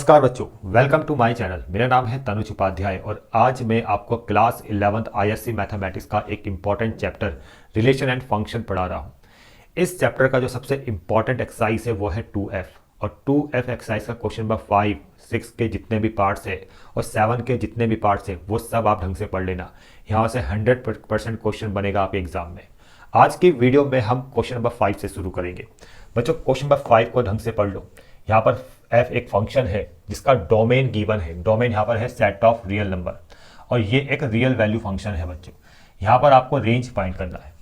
नमस्कार बच्चों, welcome to my channel. मेरा नाम है तनुज उपाध्याय और आज मैं आपको क्लास 11th आईएससी मैथमेटिक्स का एक important chapter relation and function पढ़ा रहा हूँ। इस चैप्टर का जो सबसे इम्पॉर्टेंट एक्सरसाइज है वो है 2F और 2F एक्सरसाइज का क्वेश्चन नंबर 5, 6 के जितने भी पार्ट्स है और 7 के जितने भी पार्ट्स है वो सब आप ढंग से पढ़ लेना। यहाँ से 100% क्वेश्चन बनेगा आपके एग्जाम में। आज की वीडियो में हम क्वेश्चन नंबर 5 से शुरू करेंगे। बच्चों, क्वेश्चन नंबर 5 को ढंग से पढ़ लो। यहाँ पर f एक फंक्शन है जिसका डोमेन गिवन है। डोमेन यहाँ पर है सेट ऑफ रियल नंबर और ये एक रियल वैल्यू फंक्शन है बच्चों। यहाँ पर आपको रेंज फाइंड करना है।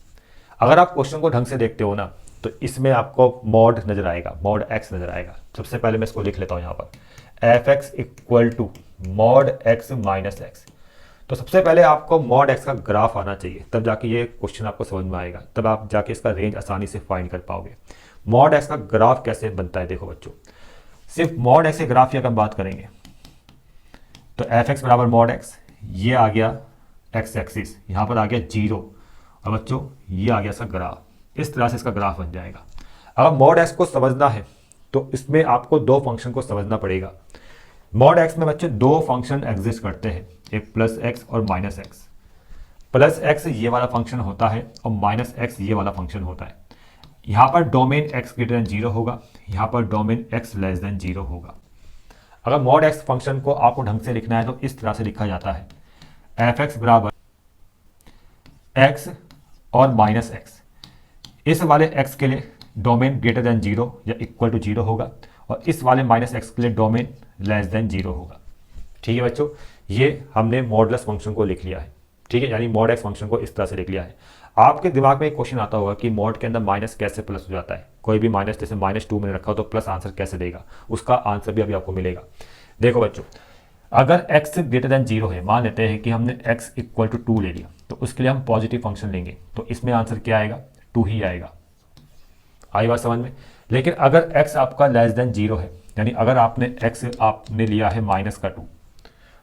अगर आप क्वेश्चन को ढंग से देखते हो ना तो इसमें आपको मॉड नजर आएगा, मॉड x नजर आएगा। सबसे पहले मैं इसको लिख लेता हूँ यहाँ पर f(x) equal to mod x minus X. तो सबसे पहले आपको मॉड x का ग्राफ आना चाहिए, तब जाके ये क्वेश्चन आपको समझ में आएगा, तब आप जाके इसका रेंज आसानी से फाइंड कर पाओगे। मॉड x का ग्राफ कैसे बनता है देखो बच्चों। सिर्फ मॉड x के ग्राफ की अगर हम बात करेंगे तो f(x) बराबर मॉड x, ये आ गया x एक्सिस, यहाँ पर आ गया 0 और बच्चों ये आ गया इसका ग्राफ। इस तरह से इसका ग्राफ बन जाएगा। अगर मॉड x को समझना है तो इसमें आपको दो फंक्शन को समझना पड़ेगा। मॉड x में बच्चे दो फंक्शन एग्जिस्ट करते हैं, एक प्लस x और माइनस x। प्लस x ये वाला फंक्शन होता है और माइनस x ये वाला फंक्शन होता है। यहाँ पर डोमेन x ग्रेटर देन 0 होगा, यहाँ पर डोमेन x लेस देन 0 होगा। अगर मॉड x फंक्शन को आपको ढंग से लिखना है तो इस तरह से लिखा जाता है f(x) बराबर x और माइनस x। इस वाले x के लिए डोमेन ग्रेटर देन 0 या इक्वल टू 0 होगा और इस वाले माइनस x के लिए डोमेन लेस देन 0 होगा। ठीक है बच्चों, ये हमने मॉडुलस फंक्शन को लिख लिया है। ठीक है, यानी मॉड x फंक्शन को इस तरह से लिख लिया है। आपके दिमाग में एक क्वेश्चन आता होगा कि मॉड के अंदर माइनस कैसे प्लस हो जाता है। कोई भी माइनस जैसे -2 मैंने रखा हो तो प्लस आंसर कैसे देगा, उसका आंसर भी अभी आपको मिलेगा। देखो बच्चों, अगर x ग्रेटर देन 0 है, मान लेते हैं कि हमने x इक्वल टू 2 ले लिया, तो उसके लिए हम पॉजिटिव फंक्शन लेंगे, तो इसमें आंसर क्या आएगा, 2 ही आएगा। आई बात समझ में। लेकिन अगर x आपका लेस देन 0 है, यानी अगर आपने x आपने लिया है -2,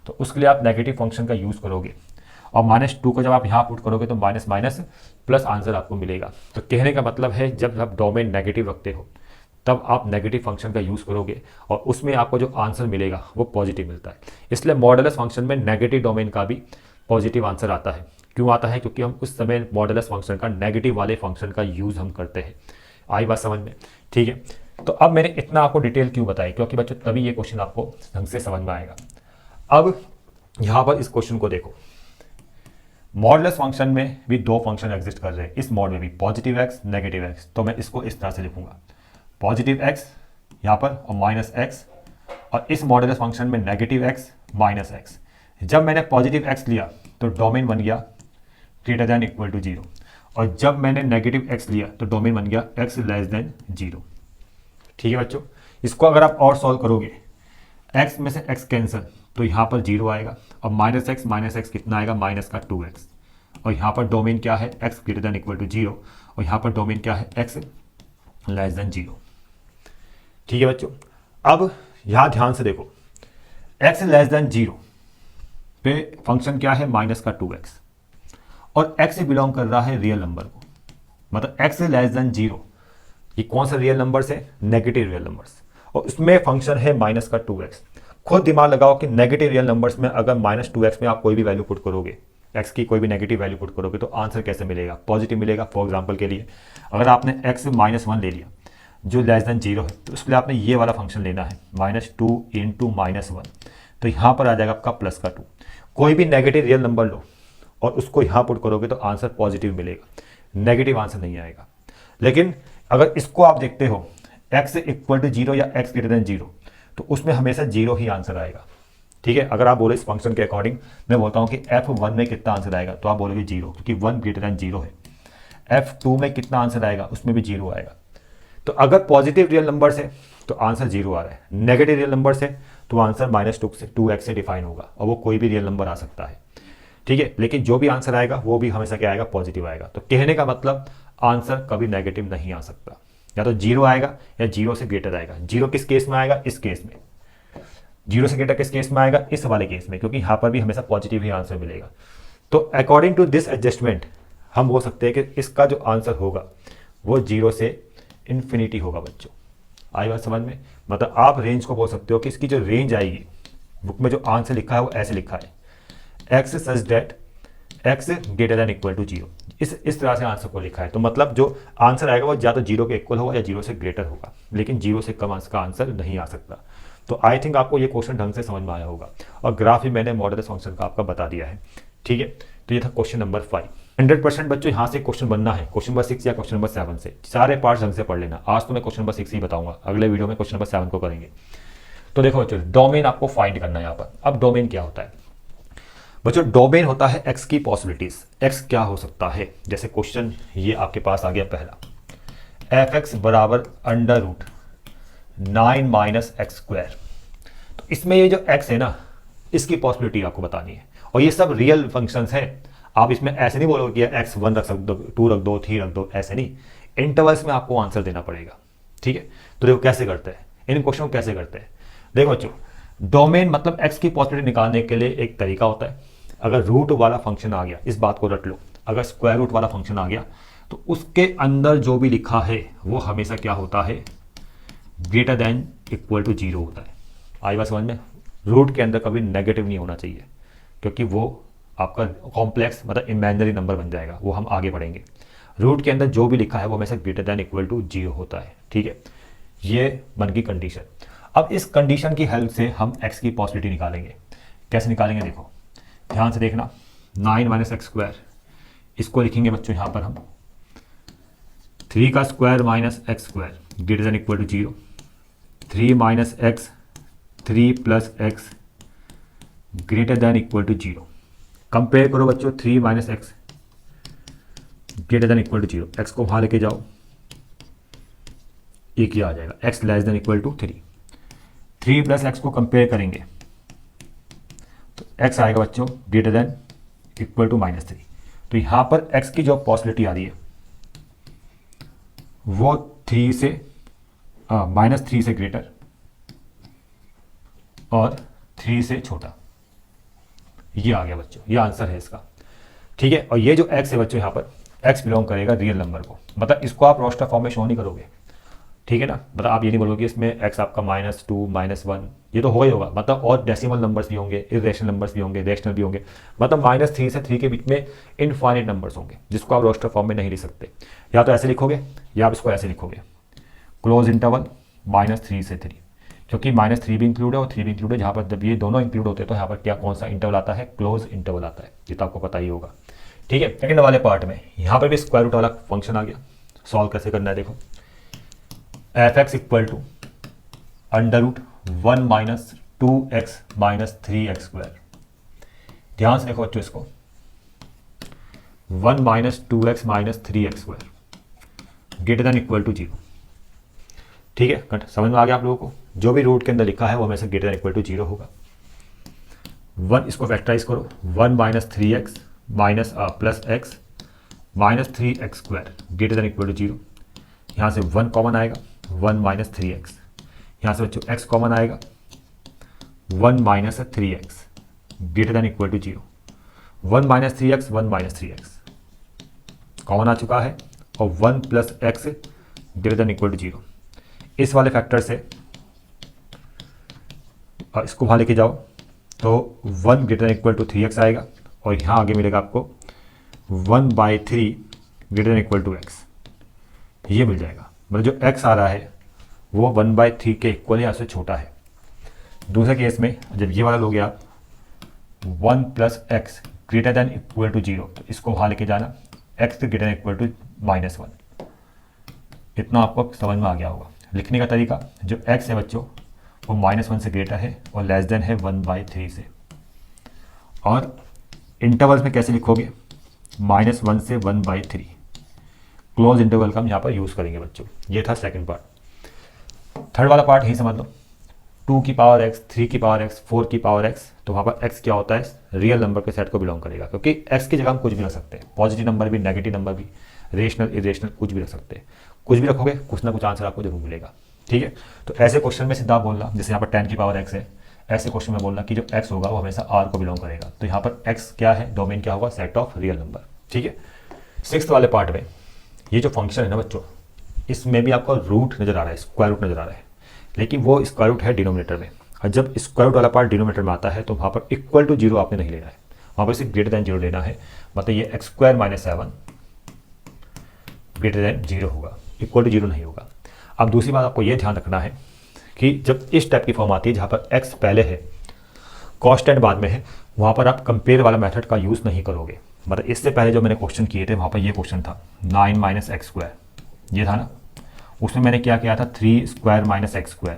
तो उसके लिए आप नेगेटिव फंक्शन का यूज़ करोगे और -2 को जब आप यहाँ पुट करोगे तो माइनस माइनस प्लस आंसर आपको मिलेगा। तो कहने का मतलब है जब आप डोमेन नेगेटिव रखते हो तब आप नेगेटिव फंक्शन का यूज़ करोगे और उसमें आपको जो आंसर मिलेगा वो पॉजिटिव मिलता है। इसलिए मॉडुलस फंक्शन में नेगेटिव डोमेन का भी पॉजिटिव आंसर आता है। क्यों आता है? क्योंकि हम उस समय मॉडुलस फंक्शन का नेगेटिव वाले फंक्शन का यूज़ हम करते हैं। आई बात समझ में? ठीक है, तो अब मैंने इतना आपको डिटेल क्यों बताया, क्योंकि बच्चों तभी ये क्वेश्चन आपको ढंग से समझ में आएगा। अब यहाँ पर इस क्वेश्चन को देखो, मॉडुलस फंक्शन में भी दो फंक्शन एग्जिस्ट कर रहे हैं, इस मॉड में भी पॉजिटिव x नेगेटिव x। तो मैं इसको इस तरह से लिखूंगा, पॉजिटिव x यहाँ पर और माइनस x, और इस मॉडुलस फंक्शन में नेगेटिव x माइनस x। जब मैंने पॉजिटिव x लिया तो डोमेन बन गया ग्रेटर देन इक्वल टू 0 और जब मैंने नेगेटिव x लिया तो डोमेन बन गया x लेस देन 0। ठीक है बच्चों, इसको अगर आप और सॉल्व करोगे, x में से x कैंसिल तो यहाँ पर 0 आएगा और माइनस एक्स कितना आएगा, माइनस का 2x, और यहाँ पर डोमेन क्या है, x greater than equal to 0 और यहाँ पर डोमेन क्या है, x लेस देन 0। ठीक है बच्चों, अब यहाँ ध्यान से देखो, x लेस देन 0 पे फंक्शन क्या है, माइनस का 2x, और x बिलोंग कर रहा है रियल नंबर को। मतलब x लेस देन 0 ये कौन सा रियल नंबर है, नेगेटिव रियल नंबर्स, और उसमें फंक्शन है माइनस का 2x। खुद दिमाग लगाओ कि नेगेटिव रियल नंबर्स में अगर -2x में आप कोई भी वैल्यू पुट करोगे, x की कोई भी नेगेटिव वैल्यू पुट करोगे तो आंसर कैसे मिलेगा, पॉजिटिव मिलेगा। फॉर एग्जांपल के लिए अगर आपने x -1 ले लिया जो लेस देन 0 है, तो उसके लिए आपने ये वाला फंक्शन लेना है -2 इंटू -1, तो यहाँ पर आ जाएगा आपका प्लस का 2। कोई भी नेगेटिव रियल नंबर लो और उसको यहाँ पुट करोगे तो आंसर पॉजिटिव मिलेगा, नेगेटिव आंसर नहीं आएगा। लेकिन अगर इसको आप देखते हो x इक्वल टू 0 या x ग्रेटर देन 0, तो उसमें हमेशा 0 ही आंसर आएगा। ठीक है, अगर आप बोले इस फंक्शन के अकॉर्डिंग, मैं बोलता हूँ कि f1 में कितना आंसर आएगा, तो आप बोलोगे 0, क्योंकि 1 ग्रेटर देन 0 है। f2 में कितना आंसर आएगा, उसमें भी 0 आएगा। तो अगर पॉजिटिव रियल नंबर से तो आंसर 0 आ रहा है, नेगेटिव रियल नंबर से तो आंसर -2x से डिफाइन होगा और वो कोई भी रियल नंबर आ सकता है। ठीक है, लेकिन जो भी आंसर आएगा वो भी हमेशा क्या आएगा, पॉजिटिव आएगा। तो कहने का मतलब आंसर कभी नेगेटिव नहीं आ सकता, या तो 0 आएगा या 0 से ग्रेटर आएगा। 0 किस केस में आएगा, इस केस में। 0 से ग्रेटर किस केस में आएगा, इस वाले केस में, क्योंकि यहाँ पर भी हमेशा पॉजिटिव ही आंसर मिलेगा। तो अकॉर्डिंग टू दिस एडजस्टमेंट हम बोल सकते हैं कि इसका जो आंसर होगा वो 0 से इन्फिनिटी होगा बच्चों। आई बात समझ में? मतलब आप रेंज को बोल सकते हो कि इसकी जो रेंज आएगी, बुक में जो आंसर लिखा है वो ऐसे लिखा है, X such that X greater than equal to zero. इस तरह से आंसर को लिखा है। तो मतलब जो आंसर आएगा वो या तो जीरो के इक्वल होगा या जीरो से ग्रेटर होगा, लेकिन जीरो से कम आंसर का आंसर नहीं आ सकता। तो आई थिंक आपको ये क्वेश्चन ढंग से समझ में आया होगा, और ग्राफ भी मैंने मॉडल फंक्शन का आपका बता दिया है। ठीक है, तो ये था क्वेश्चन नंबर 5। 100% बच्चों यहाँ से क्वेश्चन बनना है, क्वेश्चन नंबर 6 या क्वेश्चन नंबर 7 से। सारे पार्ट्स ढंग से पढ़ लेना। आज तो मैं क्वेश्चन नंबर 6 ही बताऊंगा, अगले वीडियो में क्वेश्चन नंबर 7 को करेंगे। तो देखो बच्चों, डोमेन आपको फाइंड करना है यहाँ पर। अब डोमेन क्या होता है बच्चों? डोमेन होता है एक्स की पॉसिबिलिटीज। एक्स क्या हो सकता है? जैसे क्वेश्चन ये आपके पास आ गया पहला, एफ एक्स बराबर under root 9 minus x square. तो इसमें ये जो एक्स है ना, इसकी पॉसिबिलिटी आपको बतानी है, और ये सब रियल फंक्शंस हैं। आप इसमें ऐसे नहीं बोलोगे कि एक्स 1 रख सकते, 2 रख दो, 3 रख दो, ऐसे नहीं। इंटरवल्स में आपको आंसर देना पड़ेगा। ठीक है, तो देखो कैसे करते हैं इन क्वेश्चन को, कैसे करते हैं। देखो बच्चों, डोमेन मतलब एक्स की पॉसिबिलिटी निकालने के लिए एक तरीका होता है। अगर रूट वाला फंक्शन आ गया, इस बात को रट लो, अगर स्क्वायर रूट वाला फंक्शन आ गया तो उसके अंदर जो भी लिखा है वो हमेशा क्या होता है? Greater than equal to zero होता है। आई बात समझ में? रूट के अंदर कभी नेगेटिव नहीं होना चाहिए, क्योंकि वो आपका कॉम्प्लेक्स मतलब इमेजिनरी नंबर बन जाएगा, वो हम आगे पढ़ेंगे। रूट के अंदर जो भी लिखा है वो हमेशा greater than equal to zero होता है। ठीक है, ये बन गई कंडीशन। अब इस कंडीशन की हेल्प से हम एक्स की पॉसिबिलिटी निकालेंगे। कैसे निकालेंगे देखो, ध्यान से देखना। 9 माइनस एक्स स्क्वायर, इसको लिखेंगे बच्चों यहाँ पर हम 3 का square minus x square greater than equal to zero. 3 minus X, 3 plus x greater than equal to zero. Compare करो बच्चों, 3 minus x greater than equal to zero. X को वहाँ लेके जाओ, ये क्या आ जाएगा? X less than equal to 3। 3 plus X को कंपेयर करेंगे तो एक्स आएगा बच्चों ग्रेटर देन इक्वल टू -3। तो यहाँ पर एक्स की जो पॉसिबिलिटी आ रही है वो 3 से -3 से ग्रेटर और 3 से छोटा, ये आ गया बच्चों, ये आंसर है इसका। ठीक है, और ये जो एक्स है बच्चों, यहाँ पर एक्स बिलोंग करेगा रियल नंबर को, मतलब इसको आप रोस्टर फॉर्म में शो नहीं करोगे। ठीक है ना, मतलब आप ये नहीं बोलोगे कि इसमें एक्स आपका -2 -1, ये तो होगा ही होगा। मतलब और डेसिमल नंबर्स भी होंगे, इरेशनल नंबर्स भी होंगे, रेशनल भी होंगे। मतलब -3 से 3 के बीच में इनफाइनाइट नंबर्स होंगे, जिसको आप रोस्टर फॉर्म में नहीं लिख सकते। या तो ऐसे लिखोगे या आप इसको ऐसे लिखोगे, क्लोज इंटरवल -3 से 3, क्योंकि -3 भी इंक्लूड है और 3 भी इंक्लूड है। जहाँ पर जब ये दोनों इंक्लूड होते हैं तो यहाँ पर क्या कौन सा इंटरवल आता है? क्लोज इंटरवल आता है, ये तो आपको पता ही होगा। ठीक है, सेकंड वाले पार्ट में यहाँ पर भी स्क्वायर रूट वाला फंक्शन आ गया। सॉल्व कैसे करना है देखो, F X equal to under root 1 minus 2x minus 3x square. ध्यान से देखो बच्चों इसको, 1 minus 2x minus 3x square greater than equal to zero. ठीक है, समझ में आ गया आप लोगों को? जो भी रूट के अंदर लिखा है वो हमेशा greater than equal to zero होगा। 1 इसको फैक्टराइज करो, 1 minus 3x minus plus x minus 3x square greater than equal to zero. यहाँ से 1 कॉमन आएगा, 1 माइनस 3x। यहाँ से बच्चों x कॉमन आएगा, 1 minus 3x greater than equal to zero. 1 minus 3x, 1 minus 3x common आ चुका है, और 1 plus x greater than equal to zero. इस वाले फैक्टर से इसको वहाँ लेके जाओ तो 1 greater than equal to 3x आएगा, और यहाँ आगे मिलेगा आपको 1/3 greater than equal to x, ये मिल जाएगा। मतलब जो x आ रहा है वो 1/3 के इक्वल या उससे छोटा है। दूसरे केस में जब ये वाला लोगे आप 1 plus x greater than equal to zero, तो इसको वहाँ लेके जाना, x greater than equal to -1। इतना आपको समझ में आ गया होगा। लिखने का तरीका, जो x है बच्चों वो -1 से ग्रेटर है और लेस देन है 1/3 से। और इंटरवल्स में कैसे लिखोगे? -1 से 1/3, क्लोज इंटरवल का हम यहाँ पर यूज़ करेंगे बच्चों। ये था सेकंड पार्ट। थर्ड वाला पार्ट ही समझ लो, 2 की पावर x, 3 की पावर x, 4 की पावर x। तो वहाँ पर x क्या होता है? रियल नंबर के सेट को बिलोंग करेगा, क्योंकि x की जगह हम कुछ भी रख सकते हैं, पॉजिटिव नंबर भी, नेगेटिव नंबर भी, रेशनल इरेशनल कुछ भी रख सकते हैं। कुछ भी रखोगे कुछ ना कुछ आंसर आपको जरूर मिलेगा। ठीक है, तो ऐसे क्वेश्चन में सीधा बोलना, जैसे यहाँ पर 10 की पावर x है, ऐसे क्वेश्चन में बोलना कि जो x होगा वो हमेशा r को बिलोंग करेगा। तो यहाँ पर x क्या है? डोमेन क्या होगा? Set of real number. ठीक है, सिक्स्थ वाले पार्ट में ये जो फंक्शन है ना बच्चों, इसमें भी आपको रूट नज़र आ रहा है, स्क्वायर रूट नज़र आ रहा है, लेकिन वो स्क्वायर रूट है डिनोमिनेटर में, और जब स्क्वायर रूट वाला पार्ट डिनोमिनेटर में आता है तो वहाँ पर इक्वल टू जीरो आपने नहीं लेना है, वहाँ पर सिर्फ ग्रेटर दैन जीरो लेना है। मतलब ये x square minus 7 greater than zero होगा, इक्वल टू जीरो नहीं होगा। अब दूसरी बात आपको ये ध्यान रखना है कि जब इस टाइप की फॉर्म आती है जहाँ पर एक्स पहले है कांस्टेंट बाद में है, वहाँ पर आप कंपेयर वाला मेथड का यूज़ नहीं करोगे। मतलब इससे पहले जो मैंने क्वेश्चन किए थे वहाँ पर ये क्वेश्चन था 9 माइनस एक्स स्क्वायर, ये था ना, उसमें मैंने क्या किया था 3 स्क्वायर माइनस एक्स स्क्वायर,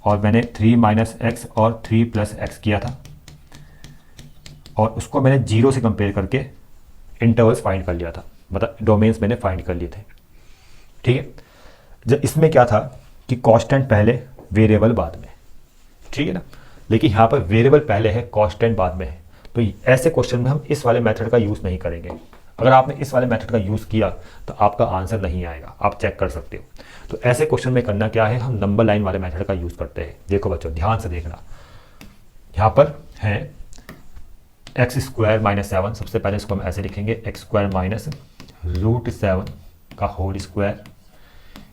और मैंने 3 माइनस एक्स और 3 प्लस एक्स किया था, और उसको मैंने जीरो से कंपेयर करके इंटरवल्स फाइंड कर लिया था, मतलब डोमेन्स मैंने फाइंड कर लिए थे। ठीक है, जब इसमें क्या था कि कांस्टेंट पहले वेरिएबल बाद में, ठीक है ना, लेकिन यहाँ पर वेरिएबल पहले है कांस्टेंट बाद में है, तो ऐसे क्वेश्चन में हम इस वाले मेथड का यूज़ नहीं करेंगे। अगर आपने इस वाले मेथड का यूज़ किया तो आपका आंसर नहीं आएगा, आप चेक कर सकते हो। तो ऐसे क्वेश्चन में करना क्या है, हम नंबर लाइन वाले मेथड का यूज़ करते हैं। देखो बच्चों ध्यान से देखना, यहाँ पर है एक्स स्क्वायर माइनस 7, सबसे पहले इसको हम ऐसे लिखेंगे एक्स स्क्वायर माइनस रूट 7 का होल स्क्वायर,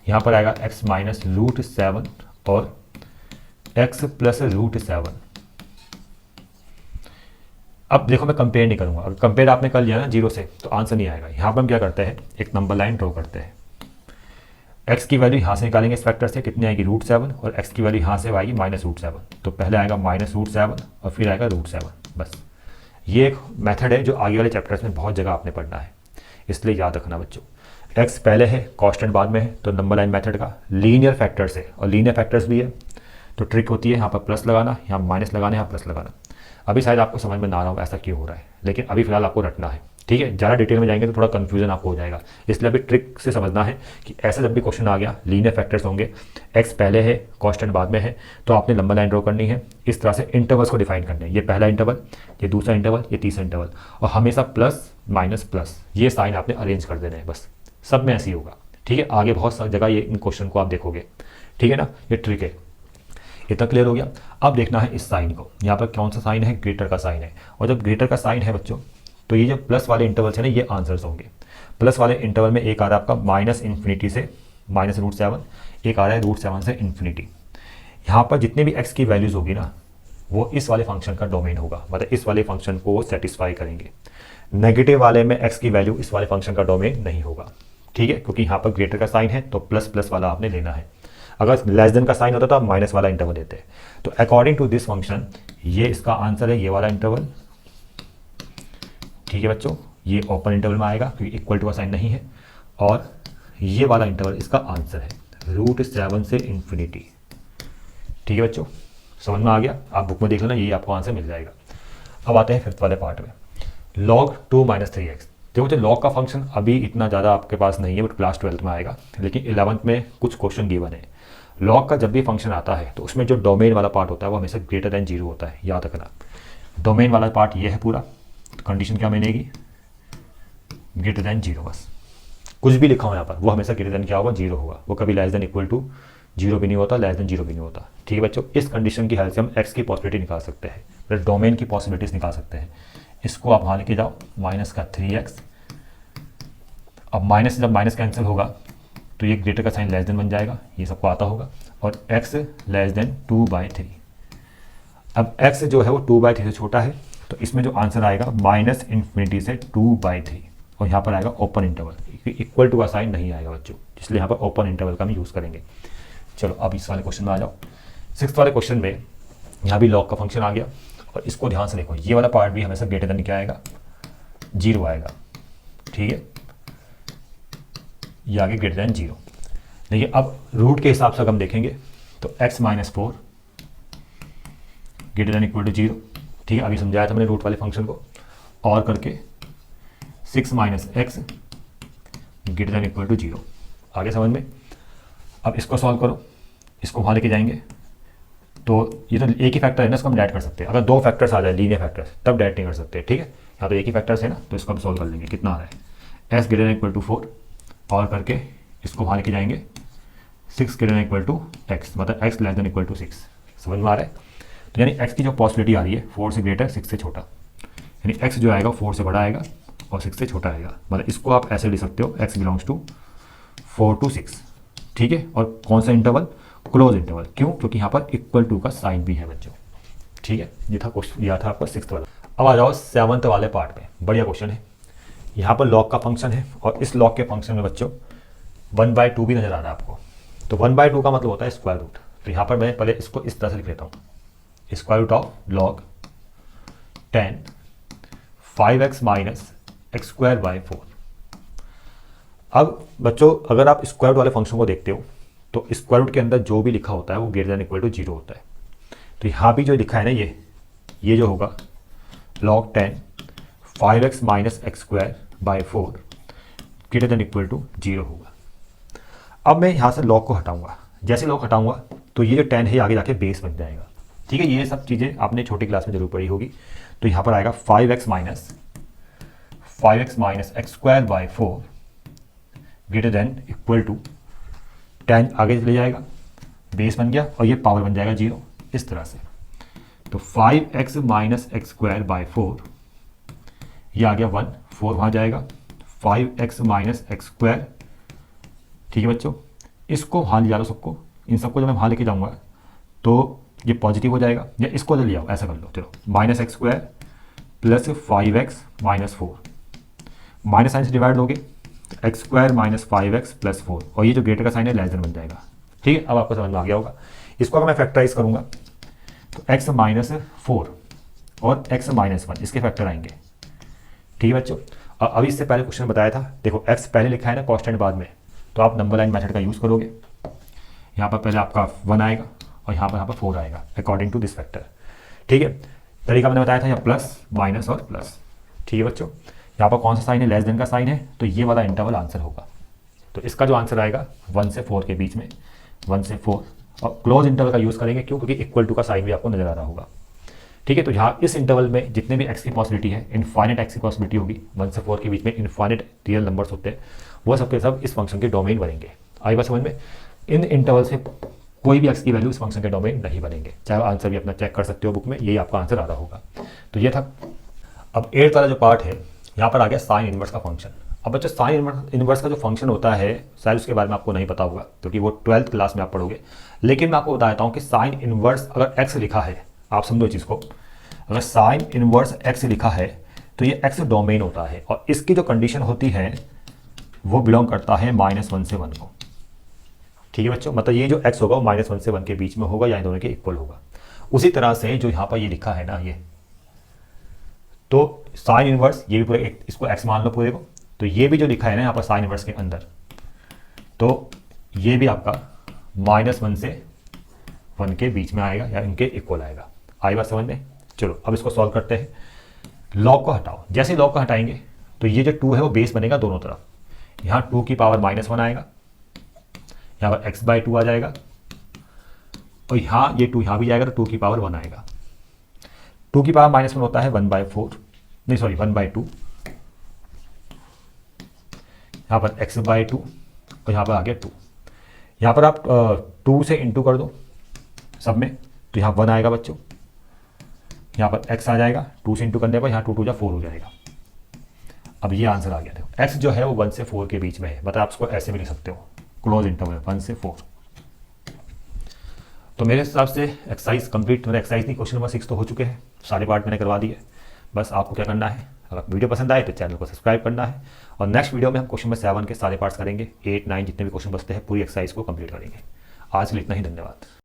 यहाँ पर आएगा एक्स माइनस रूट 7 और एक्स प्लस रूट 7। अब देखो मैं कंपेयर नहीं करूँगा, अगर कंपेयर आपने कर लिया ना जीरो से तो आंसर नहीं आएगा। यहाँ पर हम क्या करते हैं, एक नंबर लाइन ड्रॉ करते हैं, एक्स की वैल्यू यहाँ से निकालेंगे इस फैक्टर से, कितनी आएगी रूट 7, और एक्स की वैल्यू यहाँ से आएगी माइनस रूट 7, तो पहले आएगा माइनस रूट 7 और फिर आएगा रूट 7। बस ये एक मेथड है जो आगे वाले चैप्टर्स में बहुत जगह आपने पढ़ना है, इसलिए याद रखना बच्चों। एक्स पहले है कांस्टेंट बाद में है, तो नंबर लाइन मेथड का लीनियर फैक्टर्स है, और लीनियर फैक्टर्स भी है तो ट्रिक होती है यहाँ पर प्लस लगाना, यहाँ माइनस लगाना, यहाँ प्लस लगाना। अभी शायद आपको समझ में ना आ रहा हो ऐसा क्यों हो रहा है, लेकिन अभी फिलहाल आपको रटना है। ठीक है, ज़्यादा डिटेल में जाएंगे तो थोड़ा कन्फ्यूजन आपको हो जाएगा, इसलिए अभी ट्रिक से समझना है कि ऐसा जब भी क्वेश्चन आ गया लीनियर फैक्टर्स होंगे, एक्स पहले है कांस्टेंट बाद में है, तो आपने लंबा लाइन ड्रॉ करनी है, इस तरह से इंटरवल्स को डिफाइन करने हैं, ये पहला इंटरवल, ये दूसरा इंटरवल, ये तीसरा इंटरवल, और हमेशा प्लस माइनस प्लस ये साइन आपने अरेंज कर देने हैं, बस सब में ऐसे ही होगा। ठीक है, आगे बहुत सारी जगह ये इन क्वेश्चन को आप देखोगे। ठीक है ना, ये ट्रिक है। इतना क्लियर हो गया। अब देखना है इस साइन को, यहाँ पर कौन सा साइन है, ग्रेटर का साइन है, और जब ग्रेटर का साइन है बच्चों तो ये जो प्लस वाले इंटरवल्स है ना ये आंसर्स होंगे। प्लस वाले इंटरवल में एक आ रहा है आपका माइनस इन्फिनिटी से माइनस रूट 7, एक आ रहा है रूट 7 से इन्फिनिटी। यहाँ पर जितने भी एक्स की वैल्यूज़ होगी ना वो इस वाले फंक्शन का डोमेन होगा, मतलब इस वाले फंक्शन को वो सेटिस्फाई करेंगे। नेगेटिव वाले में एक्स की वैल्यू इस वाले फंक्शन का डोमेन नहीं होगा। ठीक है, क्योंकि यहाँ पर ग्रेटर का साइन है तो प्लस प्लस वाला आपने लेना है, अगर लेस देन का साइन होता तो आप माइनस वाला इंटरवल देते हैं। तो अकॉर्डिंग टू दिस फंक्शन ये इसका आंसर है, ये वाला इंटरवल। ठीक है बच्चों, ये ओपन इंटरवल में आएगा क्योंकि इक्वल टू का साइन नहीं है, और ये वाला इंटरवल इसका आंसर है रूट 7 से इन्फिनिटी। ठीक है बच्चों, समझ में आ गया, आप बुक में देख लेना, ये आपको आंसर मिल जाएगा। अब आते हैं फिफ्थ वाले पार्ट में, log 2 माइनस 3x। देखो जो लॉग का फंक्शन अभी इतना ज़्यादा आपके पास नहीं है, बट क्लास 12 में आएगा, लेकिन 11th में कुछ क्वेश्चन गिवन है। लॉग का जब भी फंक्शन आता है तो उसमें जो डोमेन वाला पार्ट होता है वो हमेशा ग्रेटर दैन जीरो होता है, याद रखना। डोमेन वाला पार्ट ये है पूरा, तो कंडीशन क्या बनेगी, ग्रेटर दैन जीरो। बस कुछ भी लिखा हो यहाँ पर वो हमेशा ग्रेटर दैन क्या होगा, जीरो होगा, वो कभी less than equal to zero भी नहीं होता, लेस देन जीरो भी नहीं होता। ठीक है बच्चों, इस कंडीशन की हेल्प से हम एक्स की पॉसिबिलिटी निकाल सकते हैं, मतलब डोमेन की पॉसिबिलिटीज निकाल सकते हैं। इसको आप वहाँ लेके जाओ, माइनस का 3x, अब माइनस से जब माइनस कैंसिल होगा तो ये ग्रेटर का साइन लेस देन बन जाएगा, ये सबको आता होगा, और x लेस देन 2/3। अब x जो है वो 2/3 से छोटा है, तो इसमें जो आंसर आएगा माइनस इन्फिनिटी से 2/3, और यहाँ पर आएगा ओपन इंटरवल, इक्वल टू का साइन नहीं आएगा बच्चों, इसलिए यहाँ पर ओपन इंटरवल का हम यूज़ करेंगे। चलो अब इस वाले क्वेश्चन में आ जाओ। सिक्स्थ वाले क्वेश्चन में यहाँ भी लॉग का फंक्शन आ गया, और इसको ध्यान से देखो, ये वाला पार्ट भी हमेशा ग्रेटर देन क्या आएगा, जीरो आएगा। ठीक है, ये आगे ग्रेटर देन जीरो। देखिए अब रूट के हिसाब से अगर हम देखेंगे तो x minus 4 greater than equal to zero. ठीक है, अभी समझाया था मैंने रूट वाले फंक्शन को, और करके 6 minus x greater than equal to zero. आगे समझ में। अब इसको सॉल्व करो, इसको वहाँ लेके जाएंगे तो ये तो एक ही फैक्टर है ना, इसको हम डायरेक्ट कर सकते हैं। अगर दो फैक्टर्स आ जाए लीनियर फैक्टर्स तब डायरेक्ट नहीं कर सकते। ठीक है, यहाँ पे एक ही फैक्टर्स है ना, तो इसको हम सॉल्व कर लेंगे। कितना आ रहा है, s greater than equal to 4, और करके इसको वहाँ लेके जाएंगे 6 greater than equal to x, मतलब x less than equal to 6। समझ में आ रहा है। तो यानी x की जो पॉसिबिलिटी आ रही है 4 से ग्रेटर 6 से छोटा, यानी x जो आएगा 4 से बड़ा आएगा और 6 से छोटा आएगा। मतलब इसको आप ऐसे लिख सकते हो, x बिलोंग्स टू 4 to 6, ठीक है। और कौन सा इंटरवल? Close interval. क्यों? क्योंकि यहाँ पर इक्वल टू का साइन भी है बच्चों, ठीक है। ये था क्वेश्चन, यह था आपका 6th वाला। अब आ जाओ 7th वाले पार्ट में। बढ़िया क्वेश्चन है। यहाँ पर लॉग का फंक्शन है और इस लॉग के फंक्शन में बच्चों 1/2 भी नजर आ रहा है आपको। तो 1/2 का मतलब होता है स्क्वायर रूट। तो यहाँ पर मैं पहले इसको इस तरह से लिख लेता हूँ, square root of log 10 5x minus x square by 4। अब बच्चों अगर आप स्क्वायर रूट वाले फंक्शन को देखते हो तो स्क्वायर रूट के अंदर जो भी लिखा होता है वो ग्रेटर देन इक्वल टू 0 होता है। तो यहाँ भी जो लिखा है ना, ये जो होगा log 10 5x minus x square by 4 greater than equal to 0 होगा। अब मैं यहाँ से log को हटाऊंगा। जैसे log हटाऊंगा तो ये जो 10 है आगे जाके बेस बन जाएगा, ठीक है। ये सब चीज़ें आपने छोटी क्लास में जरूर पढ़ी होगी। तो यहाँ पर आएगा 5x minus x square by 4 greater than equal to 10 आगे चले जाएगा, बेस बन गया और ये पावर बन जाएगा 0 इस तरह से। तो 5x minus x square by 4, ये आ गया 1, 4 वहाँ जाएगा, 5x माइनस एक्स स्क्वायर, ठीक है बच्चों। इसको वहाँ ले जा लो सबको, इन सबको जब मैं वहाँ लेके जाऊँगा तो ये पॉजिटिव हो जाएगा, या इसको ले आओ, ऐसा कर लो। चलो minus x square plus 5x minus 4, minus sign से डिवाइड दोगे x square minus 5x plus 4, और ये जो ग्रेटर का साइन है लेस देन बन जाएगा, ठीक है। अब आपको समझ में आ गया होगा। इसको अगर मैं फैक्टराइज करूँगा तो x माइनस 4 और x माइनस 1 इसके फैक्टर आएंगे, ठीक है बच्चों। अभी इससे पहले क्वेश्चन बताया था, देखो x पहले लिखा है ना कांस्टेंट बाद में, तो आप नंबर लाइन मेथड का यूज़ करोगे। यहाँ पर पहले आपका 1 आएगा और यहाँ पर 4 आएगा अकॉर्डिंग टू दिस फैक्टर, ठीक है। तरीका मैंने बताया था, या प्लस माइनस और प्लस, ठीक है बच्चों। यहाँ पर कौन सा साइन है? लेस देन का साइन है, तो ये वाला इंटरवल आंसर होगा। तो इसका जो आंसर आएगा 1 से 4 के बीच में, 1 से 4, और क्लोज इंटरवल का यूज़ करेंगे। क्यों? क्योंकि इक्वल टू का साइन भी आपको नजर आ रहा होगा, ठीक है। तो यहाँ इस इंटरवल में जितने भी x की पॉसिबिलिटी है, इनफाइनेट x की पॉसिबिलिटी होगी। 1 से 4 के बीच में इनफाइनेट रियल नंबर्स होते हैं, वो सब के सब इस फंक्शन के डोमेन बनेंगे। आई बात समझ में? इन इंटरवल से कोई भी x की वैल्यू इस फंक्शन के डोमेन नहीं बनेंगे। चाहे आंसर भी अपना चेक कर सकते हो बुक में, यही आपका आंसर आ रहा होगा। तो ये था। अब 8th वाला जो पार्ट है, यहाँ पर आ गया साइन इनवर्स का फंक्शन। अब बच्चों साइन इनवर्स का जो फंक्शन होता है शायद उसके बारे में आपको नहीं पता होगा, क्योंकि वो 12th क्लास में आप पढ़ोगे। लेकिन मैं आपको बता देता हूँ कि साइन इनवर्स अगर x लिखा है, आप समझो इस चीज़ को, अगर साइन इनवर्स x लिखा है तो ये x डोमेन होता है, और इसकी जो कंडीशन होती है वो बिलोंग करता है -1 से 1 को, ठीक है बच्चों। मतलब ये जो x होगा वो -1 से 1 के बीच में होगा, या इन दोनों के इक्वल होगा। उसी तरह से जो यहाँ पर ये लिखा है ना, ये तो साइन इनवर्स, ये भी पूरे इसको x मान लो पूरे को, तो ये भी जो लिखा है ना यहाँ पर साइन इनवर्स के अंदर, तो ये भी आपका -1 से 1 के बीच में आएगा, या इनके इक्वल आएगा। आई बात समझ में? चलो अब इसको सॉल्व करते हैं। लॉग को हटाओ। जैसे लॉग को हटाएंगे तो ये जो 2 है वो बेस बनेगा दोनों तरफ। यहाँ 2 की पावर -1 आएगा, यहाँ पर x/2 आ जाएगा, और यहाँ ये 2 यहाँ भी जाएगा तो 2 की पावर 1 आएगा। 2 की पावर -1 होता है 1/4, नहीं सॉरी 1/2, यहाँ पर x/2 और यहाँ पर आ गया 2। यहाँ पर आप 2 से इंटू कर दो सब में, तो यहाँ 1 आएगा बच्चों, यहाँ पर x आ जाएगा, 2 से इंटू करने पर यहाँ 2 2 जा 4 हो जाएगा। अब ये आंसर आ गया। देखो x जो है वो 1 से 4 के बीच में है, मतलब आप इसको ऐसे भी लिख सकते हो, क्लोज इंटरवल 1 से 4। तो मेरे हिसाब से एक्सरसाइज कंप्लीट, मतलब एक्सरसाइज नहीं, क्वेश्चन नंबर 6 तो हो चुके हैं, सारे पार्ट मैंने करवा दिए। बस आपको क्या करना है, अगर वीडियो पसंद आए तो चैनल को सब्सक्राइब करना है, और नेक्स्ट वीडियो में हम क्वेश्चन नंबर 7 के सारे पार्ट्स करेंगे। 8 9 जितने भी क्वेश्चन बचते हैं पूरी एक्सरसाइज को कंप्लीट करेंगे। आज के लिए इतना ही, धन्यवाद।